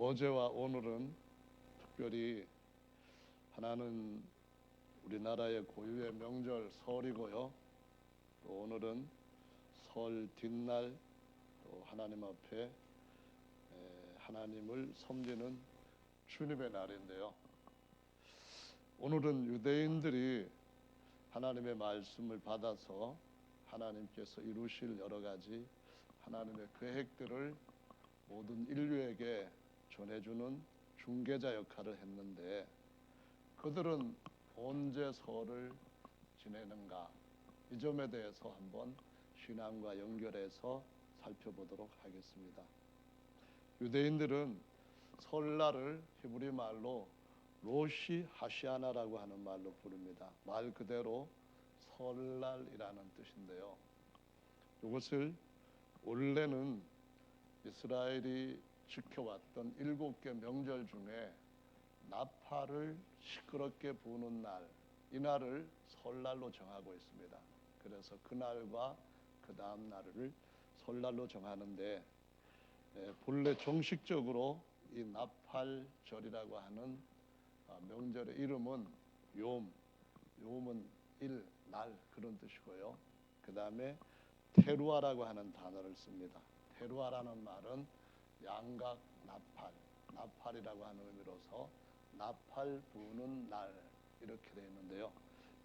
어제와 오늘은 특별히 하나는 우리나라의 고유의 명절 설이고요. 또 오늘은 설 뒷날 또 하나님 앞에 하나님을 섬기는 주님의 날인데요. 오늘은 유대인들이 하나님의 말씀을 받아서 하나님께서 이루실 여러 가지 하나님의 계획들을 모든 인류에게 전해주는 중개자 역할을 했는데, 그들은 언제 설을 지내는가, 이 점에 대해서 한번 신앙과 연결해서 살펴보도록 하겠습니다. 유대인들은 설날을 히브리 말로 로시 하시아나라고 하는 말로 부릅니다. 말 그대로 설날이라는 뜻인데요. 이것을 원래는 이스라엘이 지켜왔던 7개 명절 중에 나팔을 시끄럽게 부는 날, 이 날을 설날로 정하고 있습니다. 그래서 그날과 그 다음 날을 설날로 정하는데, 본래 정식적으로 이 나팔절이라고 하는 명절의 이름은 욤은 일, 날 그런 뜻이고요. 그 다음에 테루아라고 하는 단어를 씁니다. 테루아라는 말은 양각 나팔, 나팔이라고 하는 의미로서 나팔 부는 날 이렇게 되어 있는데요.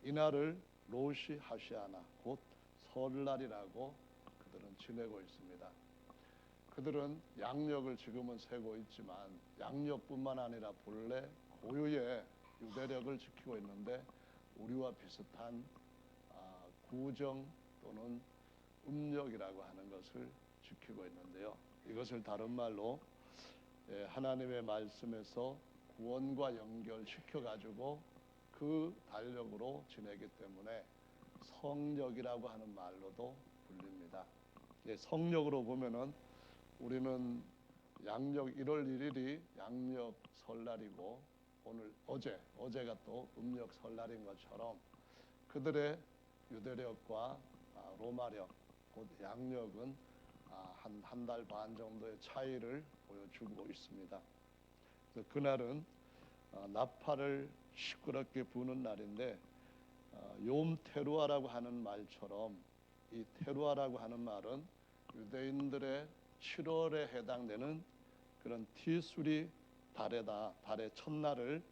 이 날을 로시 하시아나, 곧 설날이라고 그들은 지내고 있습니다. 그들은 양력을 지금은 세고 있지만 양력뿐만 아니라 본래 고유의 유대력을 지키고 있는데, 우리와 비슷한 구정 또는 음력이라고 하는 것을 지키고 있는데요. 이것을 다른 말로 하나님의 말씀에서 구원과 연결시켜 가지고 그 달력으로 지내기 때문에 성력이라고 하는 말로도 불립니다. 성력으로 보면은 우리는 양력 1월 1일이 양력 설날이고, 오늘 어제가 또 음력 설날인 것처럼 그들의 유대력과 로마력, 곧 양력은 한 달 반 정도의 차이를 보여주고 있습니다. 그날은 나팔을 시끄럽게 부는 날인데, 욤 테루아라고 하는 말처럼 이 테루아라고 하는 말은 유대인들의 7월에 해당되는 그런 티수리 달에다, 달의 첫날을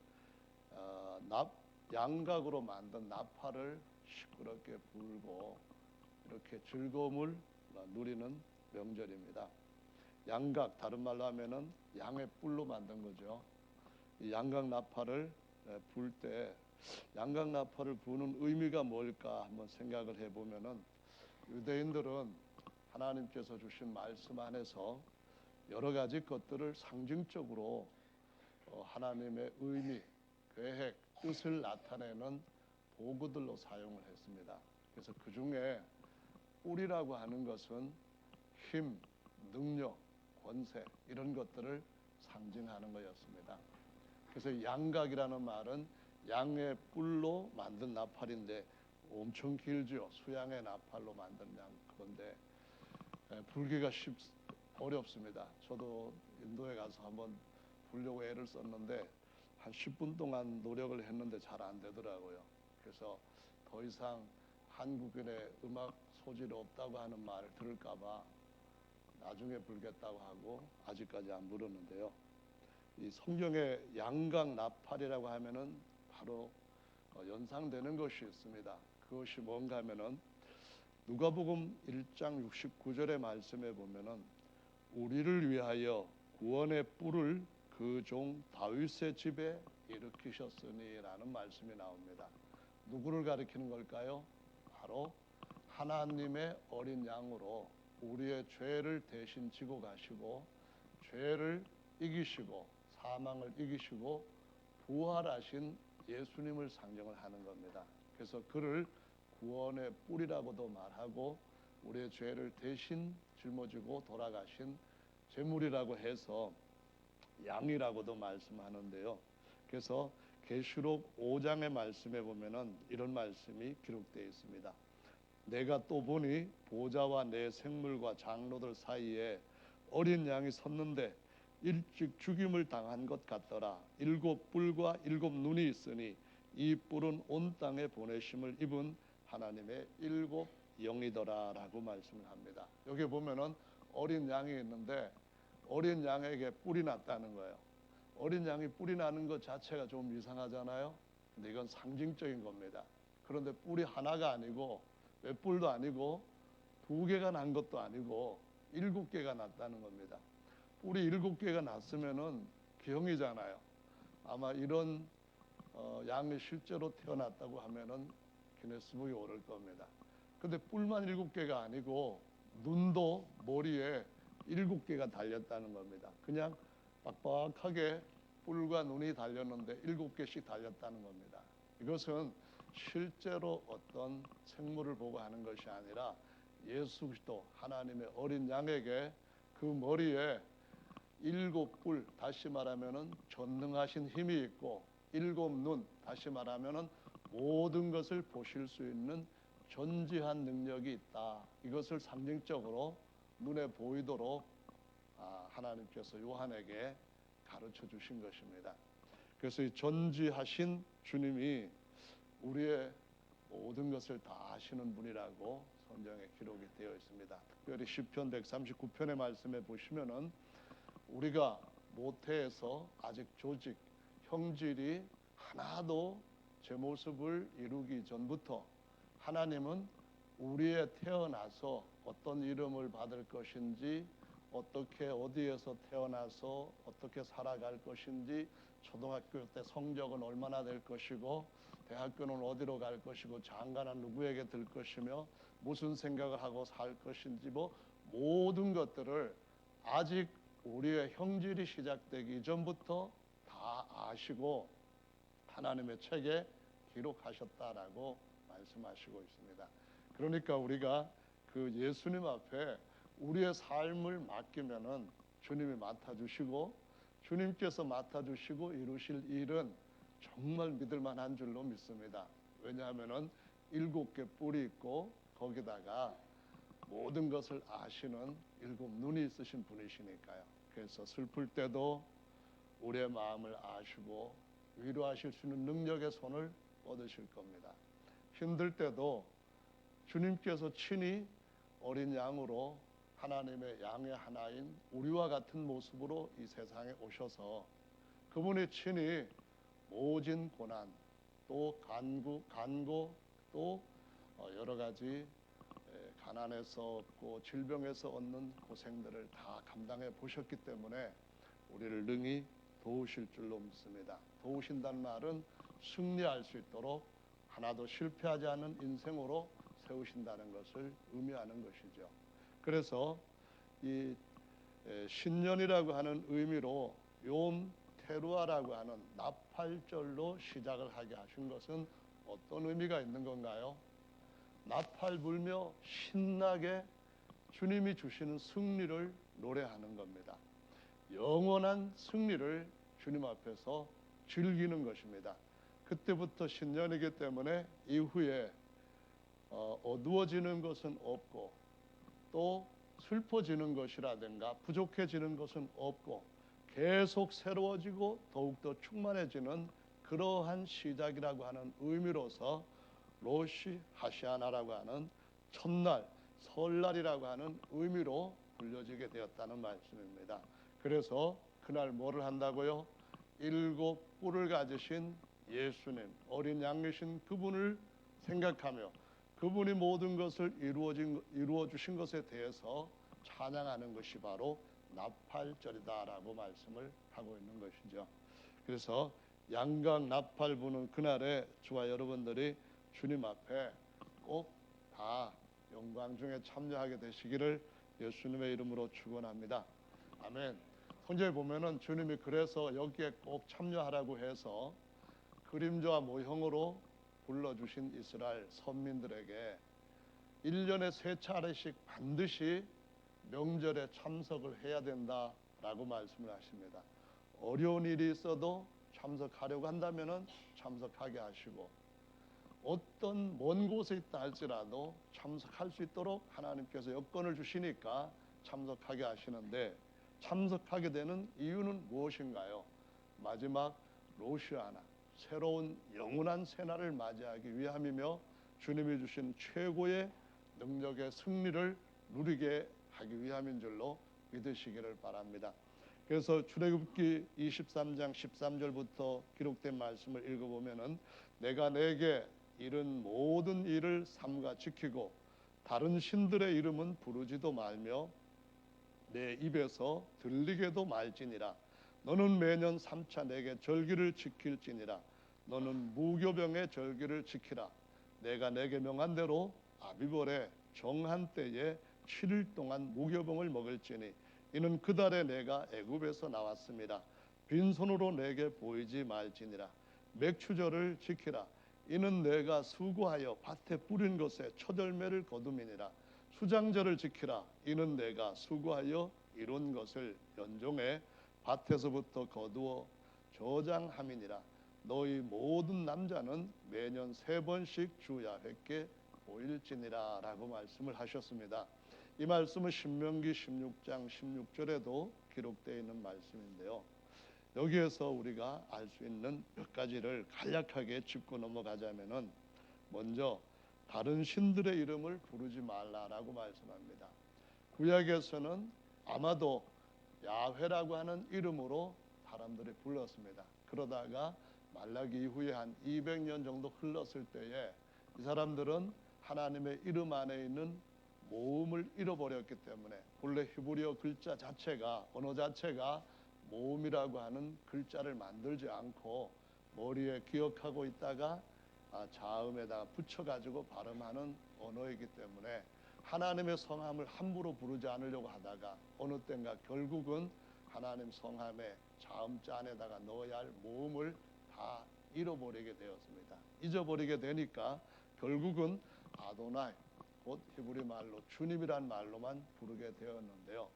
양각으로 만든 나팔을 시끄럽게 불고 이렇게 즐거움을 누리는 명절입니다. 양각, 다른 말로 하면은 양의 뿔로 만든 거죠. 이 양각 나팔을 불 때 양각 나팔을 부는 의미가 뭘까 한번 생각을 해보면은, 유대인들은 하나님께서 주신 말씀 안에서 여러 가지 것들을 상징적으로 하나님의 의미, 계획, 뜻을 나타내는 도구들로 사용을 했습니다. 그래서 그 중에 뿔이라고 하는 것은 힘, 능력, 권세, 이런 것들을 상징하는 것이었습니다. 그래서 양각이라는 말은 양의 뿔로 만든 나팔인데 엄청 길죠. 수양의 나팔로 만든 그건데 불기가 어렵습니다. 저도 인도에 가서 한번 불려고 애를 썼는데 한 10분 동안 노력을 했는데 잘 안 되더라고요. 그래서 더 이상 한국인의 음악 소질이 없다고 하는 말을 들을까 봐 나중에 불겠다고 하고 아직까지 안 불었는데요. 이 성경의 양각 나팔이라고 하면은 바로 연상되는 것이 있습니다. 그것이 뭔가 하면은 누가복음 1장 69절의 말씀에 보면은 우리를 위하여 구원의 뿔을 그 종 다윗의 집에 일으키셨으니라는 말씀이 나옵니다. 누구를 가리키는 걸까요? 바로 하나님의 어린 양으로 우리의 죄를 대신 지고 가시고 죄를 이기시고 사망을 이기시고 부활하신 예수님을 상정을 하는 겁니다. 그래서 그를 구원의 뿔이라고도 말하고 우리의 죄를 대신 짊어지고 돌아가신 제물이라고 해서 양이라고도 말씀하는데요. 그래서 계시록 5장의 말씀에 보면은 이런 말씀이 기록되어 있습니다. 내가 또 보니 보좌와 내 생물과 장로들 사이에 어린 양이 섰는데 일찍 죽임을 당한 것 같더라. 7뿔과 7눈이 있으니 이 뿔은 온 땅에 보내심을 입은 하나님의 7영이더라라고 말씀을 합니다. 여기 보면은 어린 양이 있는데 어린 양에게 뿔이 났다는 거예요. 어린 양이 뿔이 나는 것 자체가 좀 이상하잖아요. 근데 이건 상징적인 겁니다. 그런데 뿔이 하나가 아니고 몇 뿔도 아니고 2개가 난 것도 아니고 7개가 났다는 겁니다. 뿔이 7개가 났으면은 기형이잖아요. 아마 이런 양이 실제로 태어났다고 하면은 기네스북에 오를 겁니다. 근데 뿔만 7개가 아니고 눈도 머리에 7개가 달렸다는 겁니다. 그냥 빡빡하게 뿔과 눈이 달렸는데 7개씩 달렸다는 겁니다. 이것은 실제로 어떤 생물을 보고 하는 것이 아니라 예수 그리스도 하나님의 어린 양에게 그 머리에 7뿔, 다시 말하면은 전능하신 힘이 있고 7눈, 다시 말하면은 모든 것을 보실 수 있는 전지한 능력이 있다. 이것을 상징적으로 눈에 보이도록 하나님께서 요한에게 가르쳐 주신 것입니다. 그래서 이 전지하신 주님이 우리의 모든 것을 다 아시는 분이라고 성경에 기록이 되어 있습니다. 특별히 시편 139편의 말씀에 보시면은 우리가 모태에서 아직 조직, 형질이 하나도 제 모습을 이루기 전부터 하나님은 우리의 태어나서 어떤 이름을 받을 것인지, 어떻게 어디에서 태어나서 어떻게 살아갈 것인지, 초등학교 때 성적은 얼마나 될 것이고 대학교는 어디로 갈 것이고 장가는 누구에게 들 것이며 무슨 생각을 하고 살 것인지 모든 것들을 아직 우리의 형질이 시작되기 전부터 다 아시고 하나님의 책에 기록하셨다라고 말씀하시고 있습니다. 그러니까 우리가 그 예수님 앞에 우리의 삶을 맡기면은 주님이 맡아주시고 주님께서 맡아주시고 이루실 일은 정말 믿을 만한 줄로 믿습니다. 왜냐하면은 7개 뿔이 있고 거기다가 모든 것을 아시는 7눈이 있으신 분이시니까요. 그래서 슬플 때도 우리의 마음을 아시고 위로하실 수 있는 능력의 손을 뻗으실 겁니다. 힘들 때도 주님께서 친히 어린 양으로 하나님의 양의 하나인 우리와 같은 모습으로 이 세상에 오셔서 그분이 친히 모진 고난, 또 간고, 또 여러 가지 가난에서 얻고 질병에서 얻는 고생들을 다 감당해 보셨기 때문에 우리를 능히 도우실 줄로 믿습니다. 도우신다는 말은 승리할 수 있도록 하나도 실패하지 않는 인생으로 세우신다는 것을 의미하는 것이죠. 그래서 이 신년이라고 하는 의미로 욤 테루아라고 하는 나팔절로 시작을 하게 하신 것은 어떤 의미가 있는 건가요? 나팔 불며 신나게 주님이 주시는 승리를 노래하는 겁니다. 영원한 승리를 주님 앞에서 즐기는 것입니다. 그때부터 신년이기 때문에 이후에 어두워지는 것은 없고 또 슬퍼지는 것이라든가 부족해지는 것은 없고 계속 새로워지고 더욱더 충만해지는 그러한 시작이라고 하는 의미로서 로시 하시아나라고 하는 첫날, 설날이라고 하는 의미로 불려지게 되었다는 말씀입니다. 그래서 그날 뭐를 한다고요? 7뿔을 가지신 예수님, 어린 양이신 그분을 생각하며 그분이 모든 것을 이루어 주신 것에 대해서 찬양하는 것이 바로 나팔절이다라고 말씀을 하고 있는 것이죠. 그래서 양각 나팔 부는 그날에 저와 여러분들이 주님 앞에 꼭 다 영광 중에 참여하게 되시기를 예수님의 이름으로 축원합니다. 아멘. 성경에 보면은 주님이 그래서 여기에 꼭 참여하라고 해서 그림자와 모형으로 불러주신 이스라엘 선민들에게 1년에 3차례씩 반드시 명절에 참석을 해야 된다라고 말씀을 하십니다. 어려운 일이 있어도 참석하려고 한다면은 참석하게 하시고 어떤 먼 곳에 있다 할지라도 참석할 수 있도록 하나님께서 여건을 주시니까 참석하게 하시는데 참석하게 되는 이유는 무엇인가요? 마지막 로시아나, 새로운 영원한 새날을 맞이하기 위함이며 주님이 주신 최고의 능력의 승리를 누리게 하기 위함인 줄로 믿으시기를 바랍니다. 그래서 출애굽기 23장 13절부터 기록된 말씀을 읽어보면은 내가 내게 이른 모든 일을 삼가 지키고 다른 신들의 이름은 부르지도 말며 내 입에서 들리게도 말지니라. 너는 매년 3차 내게 절기를 지킬지니라. 너는 무교병의 절기를 지키라. 내가 내게 명한 대로 아비벌의 정한 때에 7일 동안 무교병을 먹을지니 이는 그 달에 내가 애굽에서 나왔습니다. 빈손으로 내게 보이지 말지니라. 맥추절을 지키라. 이는 내가 수고하여 밭에 뿌린 것에 첫 열매를 거둠이니라. 수장절을 지키라. 이는 내가 수고하여 이룬 것을 연종해 밭에서부터 거두어 저장함이니라. 너희 모든 남자는 매년 3번씩 주 야훼께 보일지니라 라고 말씀을 하셨습니다. 이 말씀은 신명기 16장 16절에도 기록되어 있는 말씀인데요. 여기에서 우리가 알 수 있는 몇 가지를 간략하게 짚고 넘어가자면은, 먼저 다른 신들의 이름을 부르지 말라라고 말씀합니다. 구약에서는 아마도 야훼라고 하는 이름으로 사람들이 불렀습니다. 그러다가 말라기 이후에 한 200년 정도 흘렀을 때에 이 사람들은 하나님의 이름 안에 있는 모음을 잃어버렸기 때문에 본래 히브리어 글자 자체가, 언어 자체가 모음이라고 하는 글자를 만들지 않고 머리에 기억하고 있다가 자음에다가 붙여가지고 발음하는 언어이기 때문에 하나님의 성함을 함부로 부르지 않으려고 하다가 어느 때인가 결국은 하나님 성함에 자음자 안에다가 넣어야 할 모음을 다 잃어버리게 되었습니다. 잊어버리게 되니까 결국은 아도나이, 곧 히브리 말로 주님이란 말로만 부르게 되었는데요.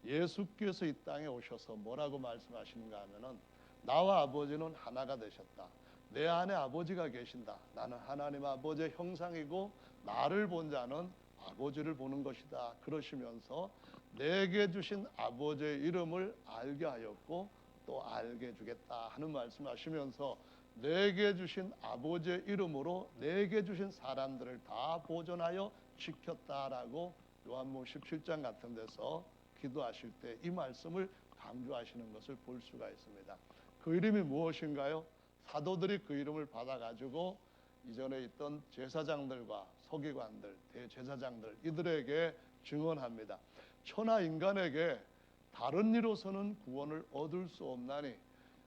예수께서 이 땅에 오셔서 뭐라고 말씀하시는가 하면은 나와 아버지는 하나가 되셨다. 내 안에 아버지가 계신다. 나는 하나님 아버지의 형상이고 나를 본 자는 아버지를 보는 것이다. 그러시면서 내게 주신 아버지의 이름을 알게 하였고 또 알게 주겠다 하는 말씀하시면서 내게 주신 아버지의 이름으로 내게 주신 사람들을 다 보존하여 지켰다라고 요한복음 17장 같은 데서 기도하실 때 이 말씀을 강조하시는 것을 볼 수가 있습니다. 그 이름이 무엇인가요? 사도들이 그 이름을 받아가지고 이전에 있던 제사장들과 서기관들, 대제사장들 이들에게 증언합니다. 천하 인간에게 다른 이로서는 구원을 얻을 수 없나니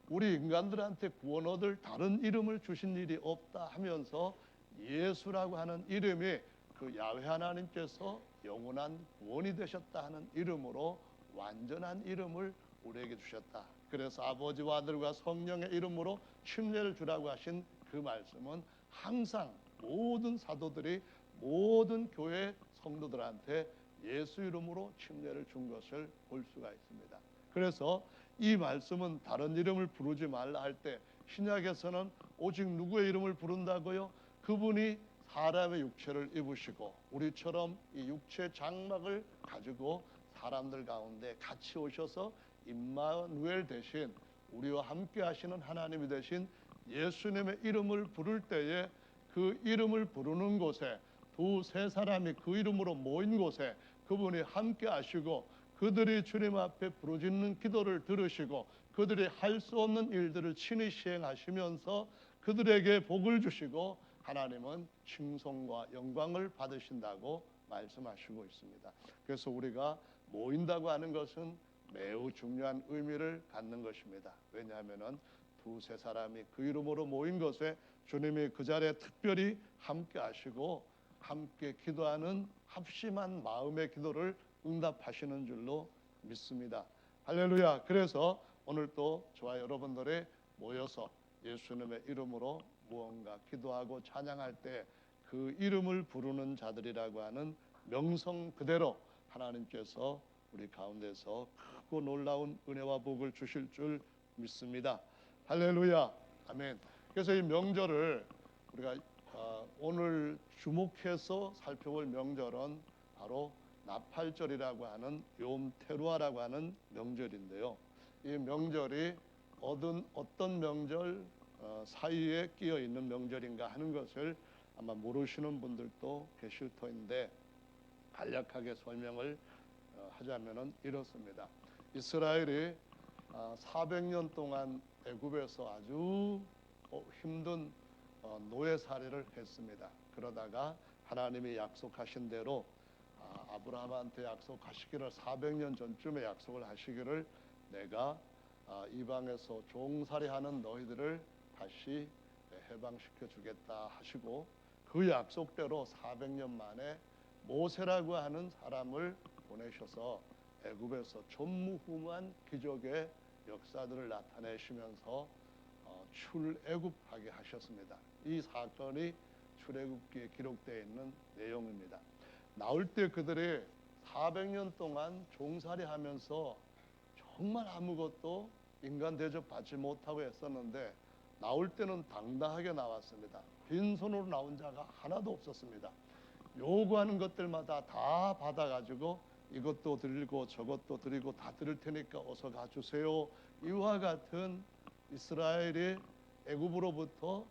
우리 인간들한테 구원 얻을 다른 이름을 주신 일이 없다 하면서 예수라고 하는 이름이 그 야훼 하나님께서 영원한 구원이 되셨다 하는 이름으로 완전한 이름을 우리에게 주셨다. 그래서 아버지와 아들과 성령의 이름으로 침례를 주라고 하신 그 말씀은 항상 모든 사도들이 모든 교회 성도들한테 예수 이름으로 침례를 준 것을 볼 수가 있습니다. 그래서 이 말씀은 다른 이름을 부르지 말라 할 때 신약에서는 오직 누구의 이름을 부른다고요? 그분이 사람의 육체를 입으시고 우리처럼 이 육체 장막을 가지고 사람들 가운데 같이 오셔서 임마누엘 대신 우리와 함께 하시는 하나님이 되신 예수님의 이름을 부를 때에 그 이름을 부르는 곳에 두세 사람이 그 이름으로 모인 곳에 그분이 함께 하시고 그들이 주님 앞에 부르짖는 기도를 들으시고 그들이 할 수 없는 일들을 친히 시행하시면서 그들에게 복을 주시고 하나님은 칭송과 영광을 받으신다고 말씀하시고 있습니다. 그래서 우리가 모인다고 하는 것은 매우 중요한 의미를 갖는 것입니다. 왜냐하면 두세 사람이 그 이름으로 모인 것에 주님이 그 자리에 특별히 함께 하시고 함께 기도하는 합심한 마음의 기도를 응답하시는 줄로 믿습니다. 할렐루야. 그래서 오늘 또 저와 여러분들이 모여서 예수님의 이름으로 무언가 기도하고 찬양할 때 그 이름을 부르는 자들이라고 하는 명성 그대로 하나님께서 우리 가운데서 크고 놀라운 은혜와 복을 주실 줄 믿습니다. 할렐루야. 아멘. 그래서 이 명절을 우리가 오늘 주목해서 살펴볼 명절은 바로 나팔절이라고 하는 욤테루아라고 하는 명절인데요. 이 명절이 어떤 명절 사이에 끼어 있는 명절인가 하는 것을 아마 모르시는 분들도 계실 터인데 간략하게 설명을 하자면은 이렇습니다. 이스라엘이 400년 동안 애굽에서 아주 힘든 노예살이를 했습니다. 그러다가 하나님이 약속하신 대로 아브라함한테 약속하시기를 400년 전쯤에 약속을 하시기를 내가 이방에서 종살이하는 너희들을 다시 해방시켜 주겠다 하시고 그 약속대로 400년 만에 모세라고 하는 사람을 보내셔서 애굽에서 전무후무한 기적의 역사들을 나타내시면서 출애굽하게 하셨습니다. 이 사건이 출애굽기에 기록되어 있는 내용입니다. 나올 때 그들이 400년 동안 종살이하면서 정말 아무것도 인간 대접 받지 못하고 했었는데 나올 때는 당당하게 나왔습니다. 빈손으로 나온 자가 하나도 없었습니다. 요구하는 것들마다 다 받아가지고 이것도 드리고 저것도 드리고 다 드릴 테니까 어서 가주세요. 이와 같은 이스라엘이 애굽으로부터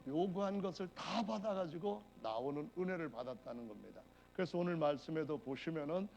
요구한 것을 다 받아가지고 나오는 은혜를 받았다는 겁니다. 그래서 오늘 말씀에도 보시면은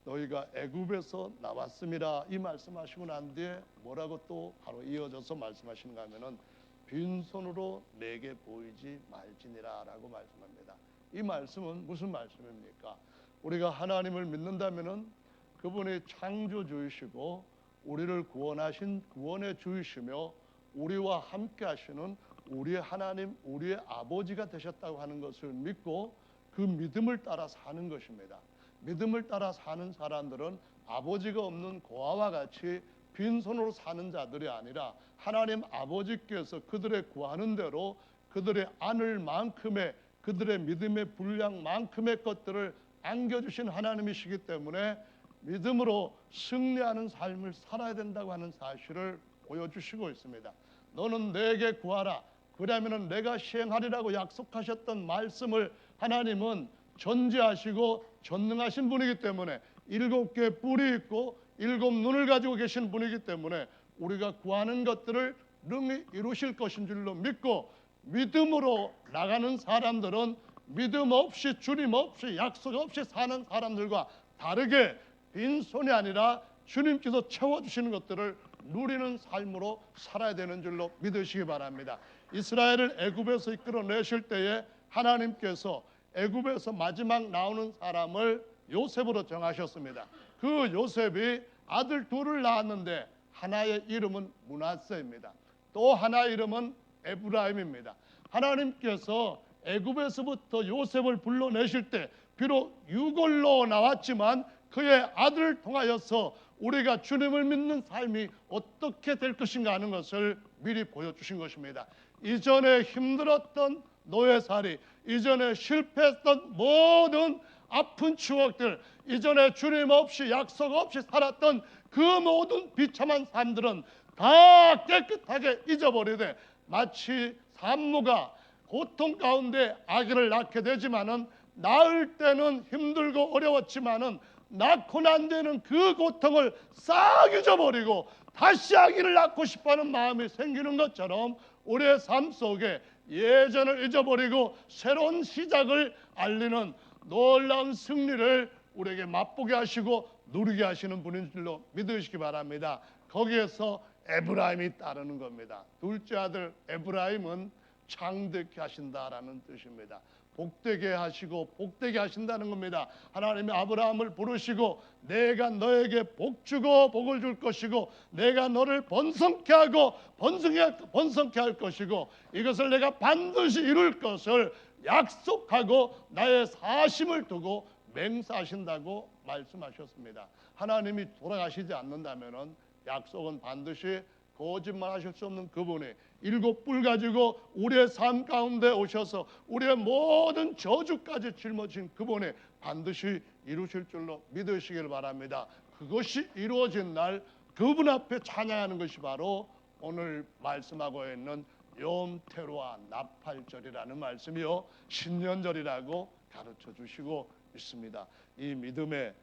너희가 애굽에서 나왔음이라 이 말씀하시고 난 뒤에 뭐라고 또 바로 이어져서 말씀하시는가 하면은 빈손으로 내게 보이지 말지니라 라고 말씀합니다. 이 말씀은 무슨 말씀입니까? 우리가 하나님을 믿는다면은 그분이 창조주이시고 우리를 구원해 주이시며 우리와 함께 하시는 우리의 하나님, 우리의 아버지가 되셨다고 하는 것을 믿고 그 믿음을 따라 사는 것입니다. 믿음을 따라 사는 사람들은 아버지가 없는 고아와 같이 빈손으로 사는 자들이 아니라 하나님 아버지께서 그들의 구하는 대로 그들의 안을 만큼의 그들의 믿음의 분량만큼의 것들을 안겨주신 하나님이시기 때문에 믿음으로 승리하는 삶을 살아야 된다고 하는 사실을 보여주시고 있습니다. 너는 내게 구하라. 그러면은 내가 시행하리라고 약속하셨던 말씀을 하나님은 전지하시고 전능하신 분이기 때문에 7개의 뿔이 있고 7 눈을 가지고 계신 분이기 때문에 우리가 구하는 것들을 능히 이루실 것인 줄로 믿고 믿음으로 나가는 사람들은 믿음 없이 주님 없이 약속 없이 사는 사람들과 다르게 빈손이 아니라 주님께서 채워주시는 것들을 누리는 삶으로 살아야 되는 줄로 믿으시기 바랍니다. 이스라엘을 애굽에서 이끌어내실 때에 하나님께서 애굽에서 마지막 나오는 사람을 요셉으로 정하셨습니다. 그 요셉이 아들 둘을 낳았는데 하나의 이름은 므낫세입니다. 또 하나의 이름은 에브라임입니다. 하나님께서 애굽에서부터 요셉을 불러내실 때 비록 유골로 나왔지만 그의 아들을 통하여서 우리가 주님을 믿는 삶이 어떻게 될 것인가 하는 것을 미리 보여주신 것입니다. 이전에 힘들었던 노예살이, 이전에 실패했던 모든 아픈 추억들, 이전에 주님 없이 약속 없이 살았던 그 모든 비참한 삶들은 다 깨끗하게 잊어버리되 마치 산모가 고통 가운데 아기를 낳게 되지만은 낳을 때는 힘들고 어려웠지만은 낳고 난 뒤에는 그 고통을 싹 잊어버리고 다시 아기를 낳고 싶어하는 마음이 생기는 것처럼 우리의 삶 속에 예전을 잊어버리고 새로운 시작을 알리는 놀라운 승리를 우리에게 맛보게 하시고 누리게 하시는 분인 줄로 믿으시기 바랍니다. 거기에서 에브라임이 따르는 겁니다. 둘째 아들 에브라임은 창대케 하신다라는 뜻입니다. 복되게 하시고 복되게 하신다는 겁니다. 하나님이 아브라함을 부르시고 내가 너에게 복 주고 복을 줄 것이고 내가 너를 번성케 하고 번성케 할 것이고 이것을 내가 반드시 이룰 것을 약속하고 나의 사심을 두고 맹세하신다고 말씀하셨습니다. 하나님이 돌아가시지 않는다면은 약속은 반드시 거짓말하실 수 없는 그분이 7뿔 가지고 우리의 삶 가운데 오셔서 우리의 모든 저주까지 짊어진 그분이 반드시 이루실 줄로 믿으시길 바랍니다. 그것이 이루어진 날 그분 앞에 찬양하는 것이 바로 오늘 말씀하고 있는 욤테루아 나팔절이라는 말씀이요 신년절이라고 가르쳐 주시고 믿습니다. 이 믿음의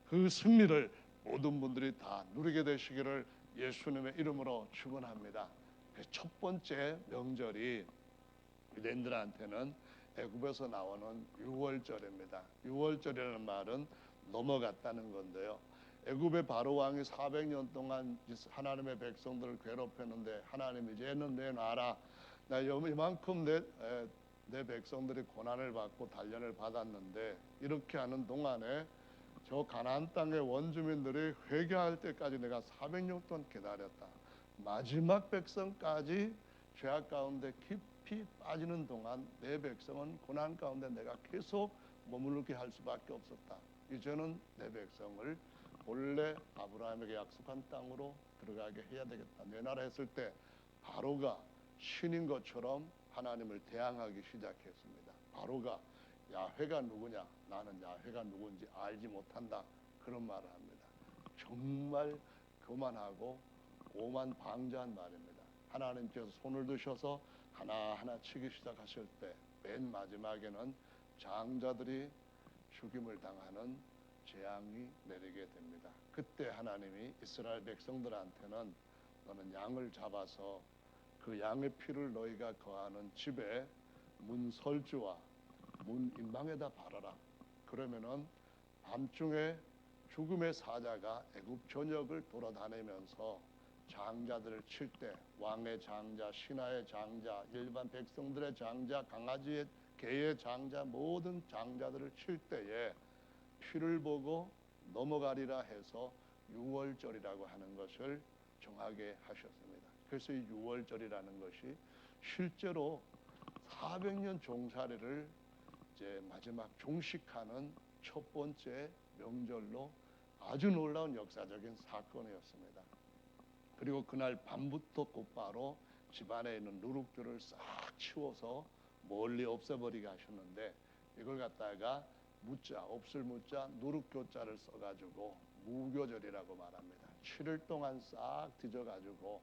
그 승리를 모든 분들이 다 누리게 되시기를 예수님의 이름으로 축원합니다. 첫 번째 명절이 유대인들한테는 애굽에서 나오는 유월절입니다. 유월절이라는 말은 넘어갔다는 건데요. 애굽의 바로 왕이 400년 동안 하나님의 백성들을 괴롭혔는데 하나님이 이제는 내놔라. 나 이만큼 내 백성들이 고난을 받고 단련을 받았는데 이렇게 하는 동안에 저 가나안 땅의 원주민들이 회개할 때까지 내가 400년 동안 기다렸다. 마지막 백성까지 죄악 가운데 깊이 빠지는 동안 내 백성은 고난 가운데 내가 계속 머무르게 할 수밖에 없었다. 이제는 내 백성을 본래 아브라함에게 약속한 땅으로 들어가게 해야 되겠다. 내놔라 했을 때 바로가 신인 것처럼 하나님을 대항하기 시작했습니다. 바로가 야훼가 누구냐? 나는 야훼가 누군지 알지 못한다. 그런 말을 합니다. 정말 교만하고 오만 방자한 말입니다. 하나님께서 손을 드셔서 하나하나 치기 시작하실 때 맨 마지막에는 장자들이 죽임을 당하는 재앙이 내리게 됩니다. 그때 하나님이 이스라엘 백성들한테는 너는 양을 잡아서 그 양의 피를 너희가 거하는 집에 문 설주와 문 인방에다 바라라. 그러면은 밤중에 죽음의 사자가 애굽 전역을 돌아다니면서 장자들을 칠 때 왕의 장자, 신하의 장자, 일반 백성들의 장자, 강아지의 개의 장자 모든 장자들을 칠 때에 피를 보고 넘어가리라 해서 유월절이라고 하는 것을 정하게 하셨습니다. 그래서 이 유월절이라는 것이 실제로 400년 종살이를 이제 마지막 종식하는 첫 번째 명절로 아주 놀라운 역사적인 사건이었습니다. 그리고 그날 밤부터 곧바로 집안에 있는 누룩들을 싹 치워서 멀리 없애버리게 하셨는데 이걸 갖다가 무자, 없을 무자, 누룩교자를 써가지고 무교절이라고 말합니다. 7일 동안 싹 뒤져가지고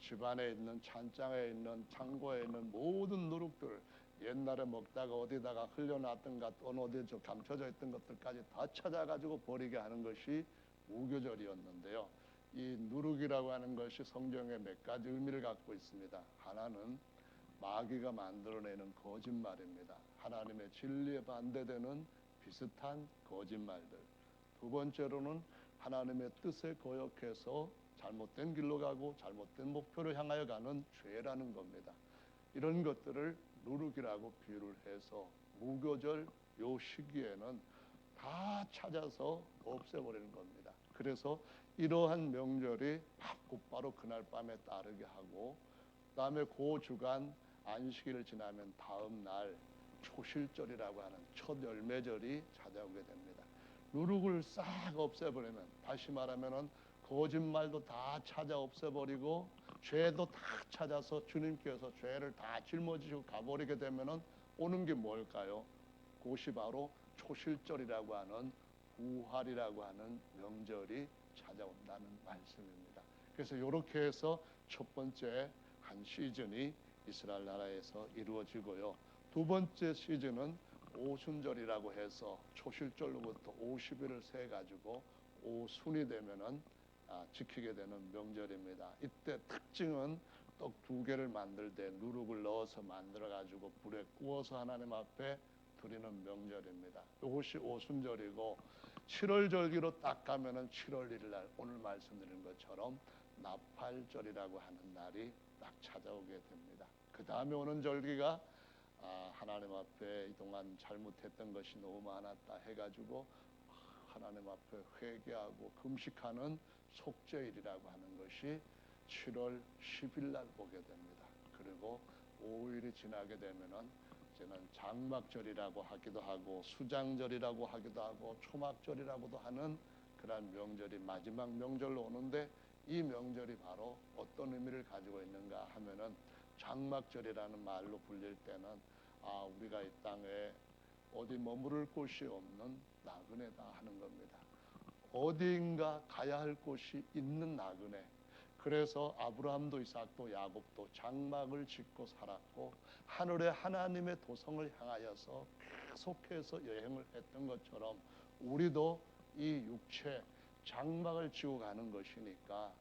집안에 있는 찬장에 있는 창고에 있는 모든 누룩들 옛날에 먹다가 어디다가 흘려놨던가 또 어디 감춰져 있던 것들까지 다 찾아가지고 버리게 하는 것이 무교절이었는데요. 이 누룩이라고 하는 것이 성경에 몇 가지 의미를 갖고 있습니다. 하나는 마귀가 만들어내는 거짓말입니다. 하나님의 진리에 반대되는 비슷한 거짓말들. 두 번째로는 하나님의 뜻에 거역해서 잘못된 길로 가고 잘못된 목표를 향하여 가는 죄라는 겁니다. 이런 것들을 누룩이라고 비유를 해서 무교절 요 시기에는 다 찾아서 없애버리는 겁니다. 그래서 이러한 명절이 곧바로 그날 밤에 따르게 하고 그다음에 그 주간 안식일을 지나면 다음 날 초실절이라고 하는 첫 열매절이 찾아오게 됩니다. 누룩을 싹 없애버리면 다시 말하면은 거짓말도 다 찾아 없애버리고 죄도 다 찾아서 주님께서 죄를 다 짊어지시고 가버리게 되면은 오는 게 뭘까요? 그것이 바로 초실절이라고 하는 부활이라고 하는 명절이 찾아온다는 말씀입니다. 그래서 이렇게 해서 첫 번째 한 시즌이 이스라엘 나라에서 이루어지고요. 두 번째 시즌은 오순절이라고 해서 초실절로부터 50일을 세 가지고 오순이 되면은 지키게 되는 명절입니다. 이때 특징은 떡 2개를 만들 때 누룩을 넣어서 만들어 가지고 불에 구워서 하나님 앞에 드리는 명절입니다. 이것이 오순절이고 7월 절기로 딱 가면은 7월 1일 날 오늘 말씀드린 것처럼 나팔절이라고 하는 날이 딱 찾아오게 됩니다. 그 다음에 오는 절기가 하나님 앞에 이동안 잘못했던 것이 너무 많았다 해가지고 하나님 앞에 회개하고 금식하는 속죄일이라고 하는 것이 7월 10일 날 보게 됩니다. 그리고 5일이 지나게 되면은 이제는 장막절이라고 하기도 하고 수장절이라고 하기도 하고 초막절이라고도 하는 그런 명절이 마지막 명절로 오는데 이 명절이 바로 어떤 의미를 가지고 있는가 하면은 장막절이라는 말로 불릴 때는 우리가 이 땅에 어디 머무를 곳이 없는 나그네다 하는 겁니다. 어디인가 가야 할 곳이 있는 나그네. 그래서 아브라함도 이삭도 야곱도 장막을 짓고 살았고 하늘의 하나님의 도성을 향하여서 계속해서 여행을 했던 것처럼 우리도 이 육체 장막을 지고 가는 것이니까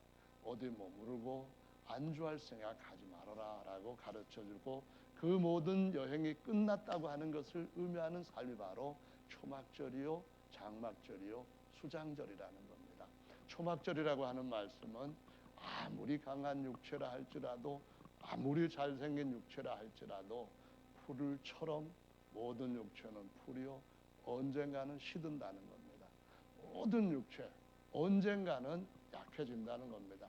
어디 머무르고 안주할 생각하지 말아라 라고 가르쳐주고, 그 모든 여행이 끝났다고 하는 것을 의미하는 삶이 바로 초막절이요, 장막절이요, 수장절이라는 겁니다. 초막절이라고 하는 말씀은 아무리 강한 육체라 할지라도, 아무리 잘생긴 육체라 할지라도 풀을처럼 모든 육체는 풀이요 언젠가는 시든다는 겁니다. 모든 육체 언젠가는 약해진다는 겁니다.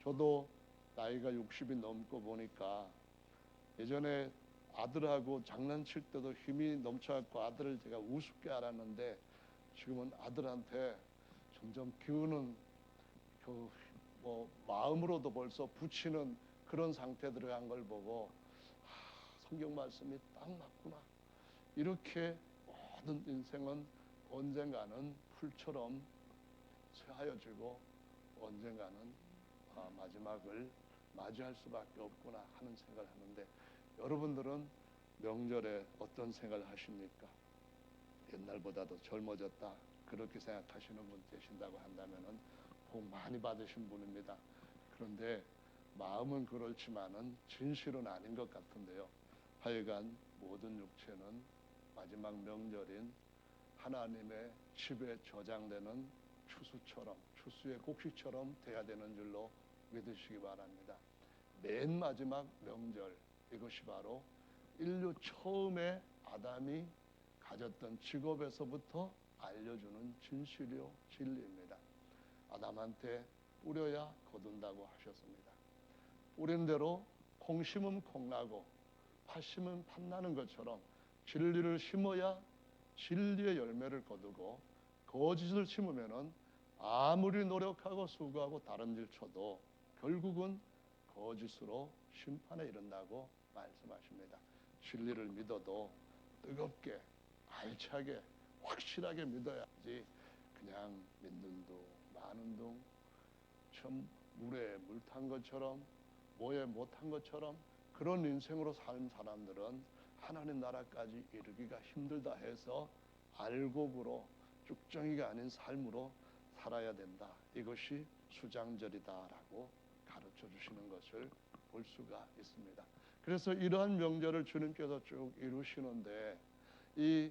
저도 나이가 60이 넘고 보니까 예전에 아들하고 장난칠 때도 힘이 넘쳐갖고 아들을 제가 우습게 알았는데, 지금은 아들한테 점점 기우는 마음으로도 벌써 붙이는 그런 상태에 들어간 걸 보고 성경 말씀이 딱 맞구나. 이렇게 모든 인생은 언젠가는 풀처럼 쇠하여지고 언젠가는 마지막을 맞이할 수밖에 없구나 하는 생각을 하는데, 여러분들은 명절에 어떤 생각을 하십니까? 옛날보다도 젊어졌다 그렇게 생각하시는 분 계신다고 한다면 복 많이 받으신 분입니다. 그런데 마음은 그렇지만은 진실은 아닌 것 같은데요. 하여간 모든 육체는 마지막 명절인 하나님의 집에 저장되는 추수처럼, 추수의 곡식처럼 돼야 되는 줄로 믿으시기 바랍니다. 맨 마지막 명절, 이것이 바로 인류 처음에 아담이 가졌던 직업에서부터 알려주는 진실이요 진리입니다. 아담한테 뿌려야 거둔다고 하셨습니다. 뿌린 대로 콩 심으면 콩 나고 팥 심으면 팥 나는 것처럼 진리를 심어야 진리의 열매를 거두고, 거짓을 심으면은 아무리 노력하고 수고하고 다름질 쳐도 결국은 거짓으로 심판에 이른다고 말씀하십니다. 진리를 믿어도 뜨겁게, 알차게, 확실하게 믿어야지 그냥 믿는 둥 마는 둥, 참 물에 물 탄 것처럼 뭐에 못한 것처럼 그런 인생으로 사는 사람들은 하나님 나라까지 이르기가 힘들다 해서 알곡으로 쭉정이가 아닌 삶으로 살아야 된다. 이것이 수장절이다라고 가르쳐 주시는 것을 볼 수가 있습니다. 그래서 이러한 명절을 주님께서 쭉 이루시는데, 이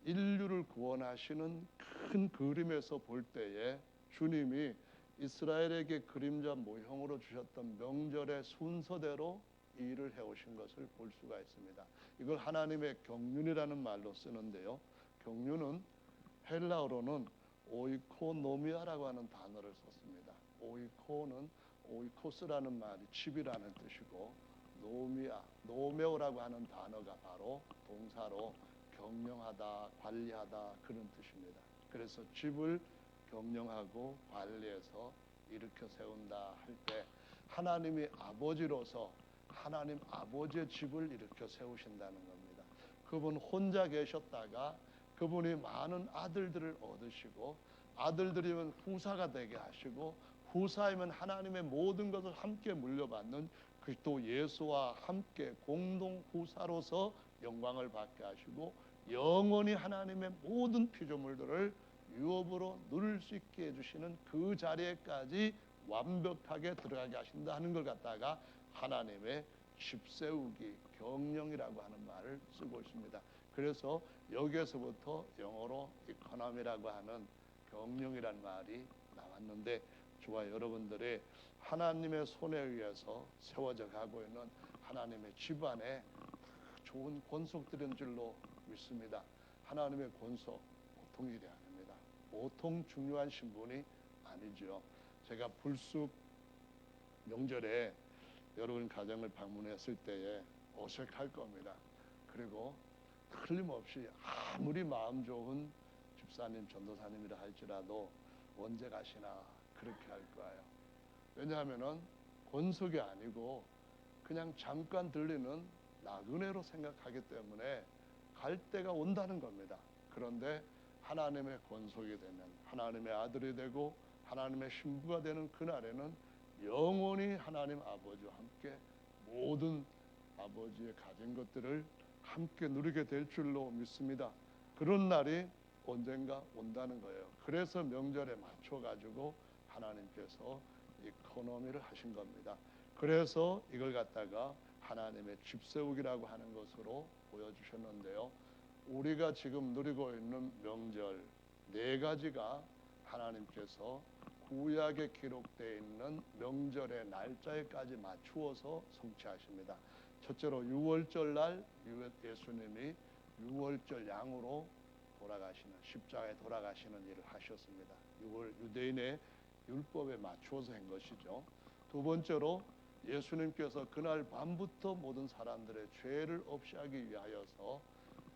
인류를 구원하시는 큰 그림에서 볼 때에 주님이 이스라엘에게 그림자 모형으로 주셨던 명절의 순서대로 이 일을 해오신 것을 볼 수가 있습니다. 이걸 하나님의 경륜이라는 말로 쓰는데요, 경륜은 헬라어로는 오이코노미아라고 하는 단어를 썼습니다. 오이코는 오이코스라는 말이 집이라는 뜻이고, 노미아, 노메오라고 하는 단어가 바로 동사로 경영하다, 관리하다 그런 뜻입니다. 그래서 집을 경영하고 관리해서 일으켜 세운다 할 때 하나님이 아버지로서 하나님 아버지의 집을 일으켜 세우신다는 겁니다. 그분 혼자 계셨다가 그분이 많은 아들들을 얻으시고, 아들들이면 후사가 되게 하시고, 후사이면 하나님의 모든 것을 함께 물려받는 그리스도 예수와 함께 공동 후사로서 영광을 받게 하시고, 영원히 하나님의 모든 피조물들을 유업으로 누릴 수 있게 해주시는 그 자리에까지 완벽하게 들어가게 하신다 하는 걸 갖다가 하나님의 집세우기, 경영이라고 하는 말을 쓰고 있습니다. 그래서 여기에서부터 영어로 이코노미라고 하는 경영이란 말이 나왔는데, 저와 여러분들의 하나님의 손에 의해서 세워져 가고 있는 하나님의 집안에 좋은 권속들인 줄로 믿습니다. 하나님의 권속 보통 일이 아닙니다. 보통 중요한 신분이 아니죠. 제가 불쑥 명절에 여러분 가정을 방문했을 때에 어색할 겁니다. 그리고 틀림없이 아무리 마음 좋은 집사님, 전도사님이라 할지라도 언제 가시나 그렇게 할 거예요. 왜냐하면은 권속이 아니고 그냥 잠깐 들리는 나그네로 생각하기 때문에 갈 때가 온다는 겁니다. 그런데 하나님의 권속이 되면, 하나님의 아들이 되고 하나님의 신부가 되는 그날에는 영원히 하나님 아버지와 함께 모든 아버지의 가진 것들을 함께 누리게 될 줄로 믿습니다. 그런 날이 언젠가 온다는 거예요. 그래서 명절에 맞춰 가지고 하나님께서 이코노미를 하신 겁니다. 그래서 이걸 갖다가 하나님의 집세우기라고 하는 것으로 보여주셨는데요. 우리가 지금 누리고 있는 명절 4가지가 하나님께서 구약에 기록되어 있는 명절의 날짜에까지 맞추어서 성취하십니다. 첫째로 유월절 날 예수님이 유월절 양으로 돌아가시는, 십자가에 돌아가시는 일을 하셨습니다. 유대인의 율법에 맞추어서 한 것이죠. 두 번째로 예수님께서 그날 밤부터 모든 사람들의 죄를 없이 하기 위하여서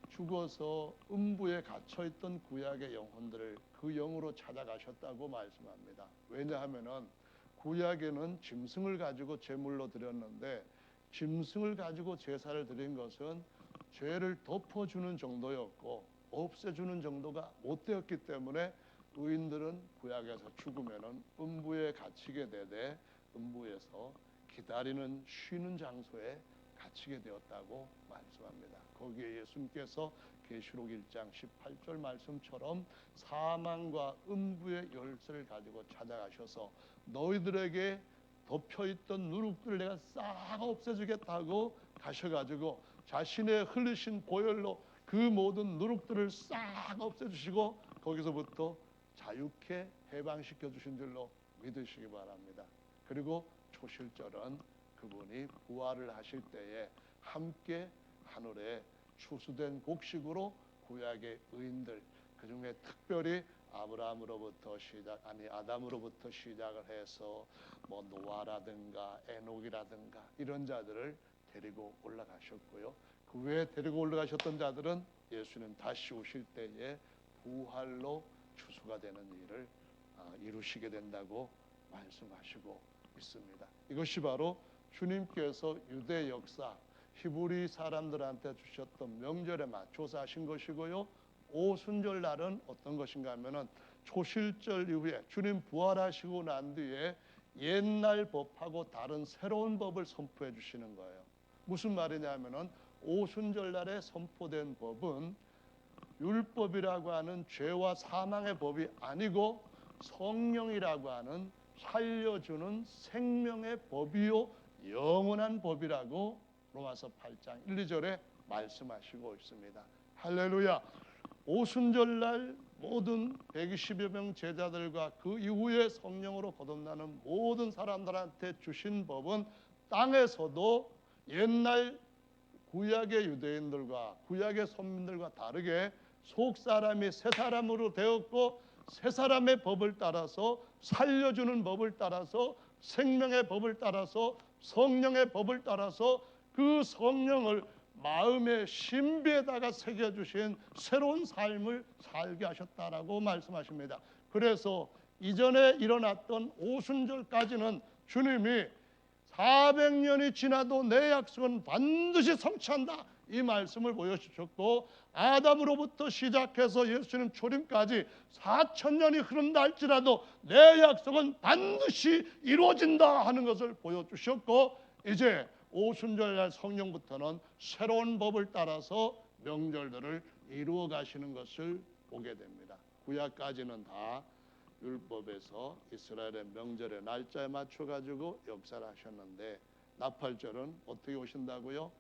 죽어서 음부에 갇혀있던 구약의 영혼들을 그 영으로 찾아가셨다고 말씀합니다. 왜냐하면 구약에는 짐승을 가지고 제물로 드렸는데 짐승을 가지고 제사를 드린 것은 죄를 덮어주는 정도였고 없애주는 정도가 못 되었기 때문에 의인들은 구약에서 죽으면 음부에 갇히게 되되 음부에서 기다리는 쉬는 장소에 갇히게 되었다고 말씀합니다. 거기에 예수님께서 계시록 1장 18절 말씀처럼 사망과 음부의 열쇠를 가지고 찾아가셔서 너희들에게 덮여있던 누룩들을 내가 싹 없애주겠다고 가셔가지고 자신의 흘리신 보혈로 그 모든 누룩들을 싹 없애주시고 거기서부터 자유케 해방시켜 주신 줄로 믿으시기 바랍니다. 그리고 초실절은 그분이 부활을 하실 때에 함께 하늘에 추수된 곡식으로 구약의 의인들, 그 중에 특별히 아담으로부터 시작을 해서 뭐 노아라든가 에녹이라든가 이런 자들을 데리고 올라가셨고요. 그 외에 데리고 올라가셨던 자들은 예수님 다시 오실 때에 부활로 추수가 되는 일을 이루시게 된다고 말씀하시고 있습니다. 이것이 바로 주님께서 유대 역사 히브리 사람들한테 주셨던 명절에 맞춰서 하신 것이고요. 오순절 날은 어떤 것인가 하면은 초실절 이후에 주님 부활하시고 난 뒤에 옛날 법하고 다른 새로운 법을 선포해 주시는 거예요. 무슨 말이냐면은 오순절 날에 선포된 법은 율법이라고 하는 죄와 사망의 법이 아니고 성령이라고 하는 살려주는 생명의 법이요 영원한 법이라고 로마서 8장 1, 2절에 말씀하시고 있습니다. 할렐루야. 오순절날 모든 120여 명 제자들과 그 이후에 성령으로 거듭나는 모든 사람들한테 주신 법은 땅에서도 옛날 구약의 유대인들과 구약의 선민들과 다르게 속 사람이 새 사람으로 되었고 새 사람의 법을 따라서 살려주는 법을 따라서 생명의 법을 따라서 성령의 법을 따라서 그 성령을 마음의 신비에다가 새겨주신 새로운 삶을 살게 하셨다라고 말씀하십니다. 그래서 이전에 일어났던 오순절까지는 주님이 400년이 지나도 내 약속은 반드시 성취한다 이 말씀을 보여주셨고 아담으로부터 시작해서 예수님 초림까지 4000년이 흐른다 할지라도 내 약속은 반드시 이루어진다 하는 것을 보여주셨고 이제 오순절날 성령부터는 새로운 법을 따라서 명절들을 이루어 가시는 것을 보게 됩니다. 구약까지는 다 율법에서 이스라엘의 명절의 날짜에 맞춰 가지고 역사를 하셨는데 나팔절은 어떻게 오신다고요?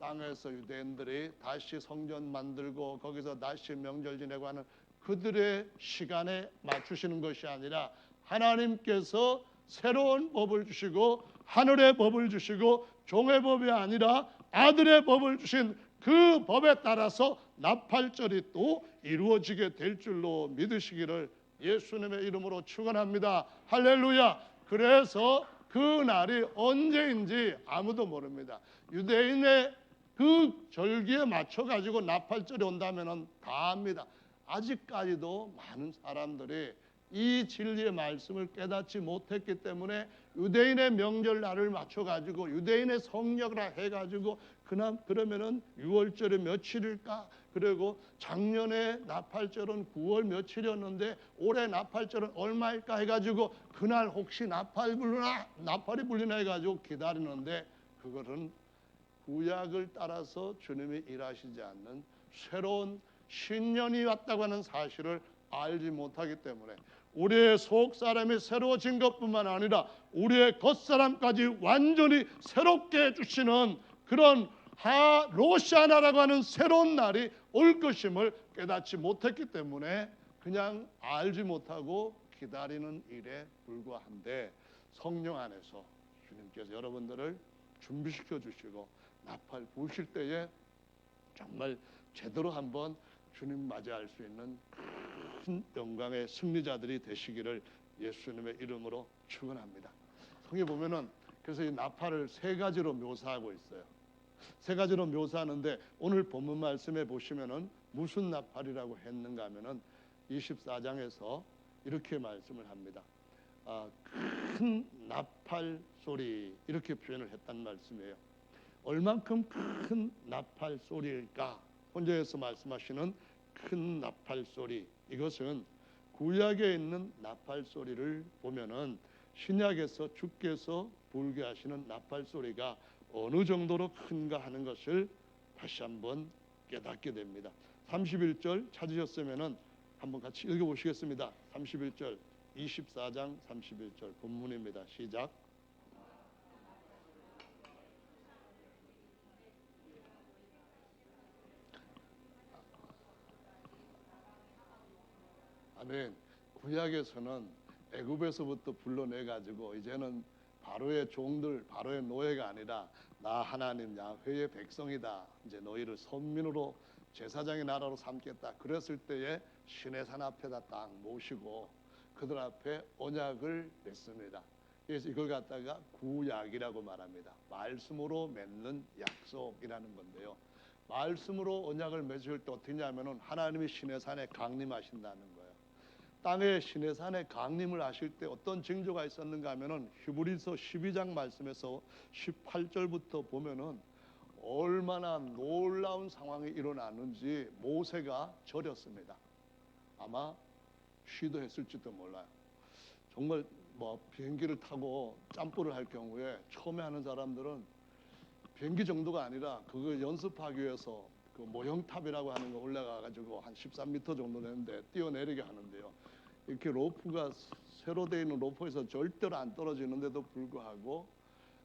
땅에서 유대인들이 다시 성전 만들고 거기서 다시 명절 지내고 하는 그들의 시간에 맞추시는 것이 아니라 하나님께서 새로운 법을 주시고 하늘의 법을 주시고 종의 법이 아니라 아들의 법을 주신 그 법에 따라서 나팔절이 또 이루어지게 될 줄로 믿으시기를 예수님의 이름으로 축원합니다. 할렐루야. 그래서 그 날이 언제인지 아무도 모릅니다. 유대인의 그 절기에 맞춰 가지고 나팔절이 온다면은 다 압니다. 아직까지도 많은 사람들이 이 진리의 말씀을 깨닫지 못했기 때문에 유대인의 명절 날을 맞춰 가지고 유대인의 성령이라 해 가지고 그러면은 6월절이 며칠일까? 그리고 작년에 나팔절은 9월 며칠이었는데 올해 나팔절은 얼마일까 해 가지고 그날 혹시 나팔이 불리나 해 가지고 기다리는데 그것은 구약을 따라서 주님이 일하시지 않는 새로운 신년이 왔다고 하는 사실을 알지 못하기 때문에 우리의 속 사람이 새로워진 것뿐만 아니라 우리의 겉사람까지 완전히 새롭게 해주시는 그런 로샤나라고 하는 새로운 날이 올 것임을 깨닫지 못했기 때문에 그냥 알지 못하고 기다리는 일에 불과한데, 성령 안에서 주님께서 여러분들을 준비시켜 주시고 나팔 부으실 때에 정말 제대로 한번 주님 맞이할 수 있는 큰 영광의 승리자들이 되시기를 예수님의 이름으로 축원합니다. 성경에 보면은 그래서 이 나팔을 세 가지로 묘사하고 있어요. 세 가지로 묘사하는데 오늘 본문 말씀에 보시면은 무슨 나팔이라고 했는가 하면은 24장에서 이렇게 말씀을 합니다. 큰 나팔 소리, 이렇게 표현을 했단 말씀이에요. 얼만큼 큰 나팔 소리일까? 혼자서 말씀하시는 큰 나팔 소리, 이것은 구약에 있는 나팔 소리를 보면은 신약에서 주께서 불게 하시는 나팔 소리가 어느 정도로 큰가 하는 것을 다시 한번 깨닫게 됩니다. 31절 찾으셨으면은 한번 같이 읽어보시겠습니다. 31절, 24장 31절 본문입니다. 시작. 아멘. 구약에서는 애굽에서부터 불러내 가지고 이제는 바로의 종들, 바로의 노예가 아니라 나 하나님 야훼의 백성이다, 이제 너희를 선민으로 제사장의 나라로 삼겠다. 그랬을 때에 시내산 앞에다 딱 모시고 그들 앞에 언약을 맺습니다. 그래서 이걸 갖다가 구약이라고 말합니다. 말씀으로 맺는 약속이라는 건데요. 말씀으로 언약을 맺을 때 어떻게 하냐면은 하나님이 시내산에 강림하신다는 거예요. 땅의 시내산에 강림을 하실 때 어떤 징조가 있었는가 하면은 히브리서 12장 말씀에서 18절부터 보면은 얼마나 놀라운 상황이 일어나는지 모세가 절였습니다. 아마 시도했을지도 몰라요. 정말 뭐 비행기를 타고 짬뽀를 할 경우에 처음에 하는 사람들은 비행기 정도가 아니라 그걸 연습하기 위해서 그 모형탑이라고 하는 거 올라가 가지고 한 13m 정도 되는데 뛰어내리게 하는데요. 이렇게 로프가 새로 되어 있는 로프에서 절대로 안 떨어지는데도 불구하고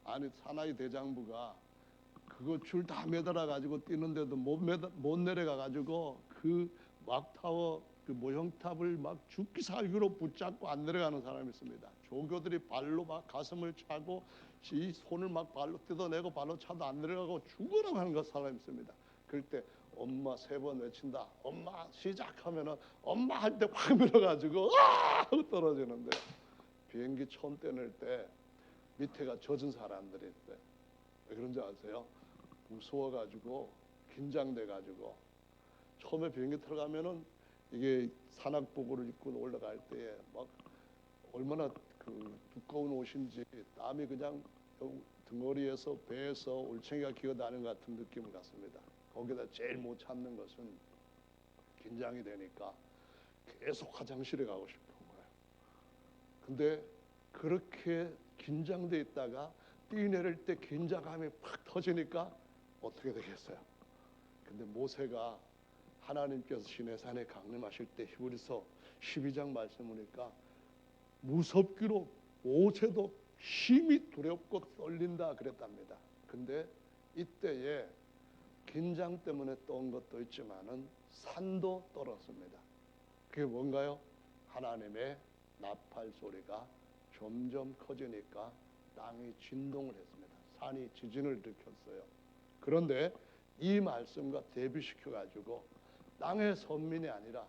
안에 사나이 대장부가 그거 줄 다 매달아 가지고 뛰는데도 못 내려가 가지고 그 막타워 그 모형탑을 막 죽기 살기로 붙잡고 안 내려가는 사람이 있습니다. 조교들이 발로 막 가슴을 차고 이 손을 막 발로 뜯어내고 발로 차도 안 내려가고 죽으라고 하는 그 사람이 있습니다. 그럴 때 엄마 3번 외친다. 엄마 시작하면은 엄마 할 때 확 밀어가지고 하고 떨어지는데, 비행기 처음 떼낼 때 밑에가 젖은 사람들이 있대. 왜 그런지 아세요? 무서워가지고 긴장돼가지고 처음에 비행기 들어가면은 이게 산악복을 입고 올라갈 때에 막 얼마나 그 두꺼운 옷인지 땀이 그냥 등허리에서 배에서 올챙이가 기어다니는 것 같은 느낌을 갖습니다. 거기다 제일 못 참는 것은 긴장이 되니까 계속 화장실에 가고 싶은 거예요. 근데 그렇게 긴장돼 있다가 뛰내릴 때 긴장감이 팍 터지니까 어떻게 되겠어요? 근데 모세가 하나님께서 시내산에 강림하실 때 히브리서 12장 말씀 보니까 무섭기로 모세도 심히 두렵고 떨린다 그랬답니다. 근데 이때에 긴장 때문에 떤 것도 있지만은 산도 떨었습니다. 그게 뭔가요? 하나님의 나팔 소리가 점점 커지니까 땅이 진동을 했습니다. 산이 지진을 일으켰어요. 그런데 이 말씀과 대비시켜 가지고 땅의 선민이 아니라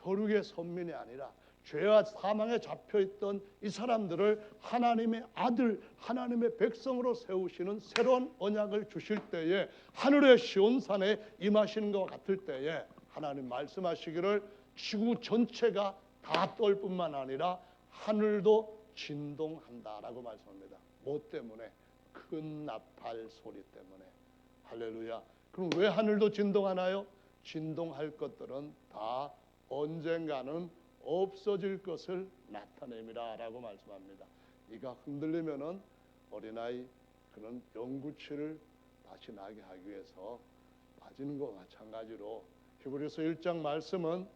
혈육의 선민이 아니라 죄와 사망에 잡혀있던 이 사람들을 하나님의 아들, 하나님의 백성으로 세우시는 새로운 언약을 주실 때에 하늘의 시온산에 임하시는 것과 같을 때에 하나님 말씀하시기를 지구 전체가 다 떨 뿐만 아니라 하늘도 진동한다라고 말씀합니다. 뭐 때문에? 큰 나팔 소리 때문에. 할렐루야. 그럼 왜 하늘도 진동하나요? 진동할 것들은 다 언젠가는 없어질 것을 나타냅니다 라고 말씀합니다. 이가 흔들리면은 어린아이 그런 영구치를 다시 나게 하기 위해서 빠지는 것과 마찬가지로 히브리서 1장 말씀은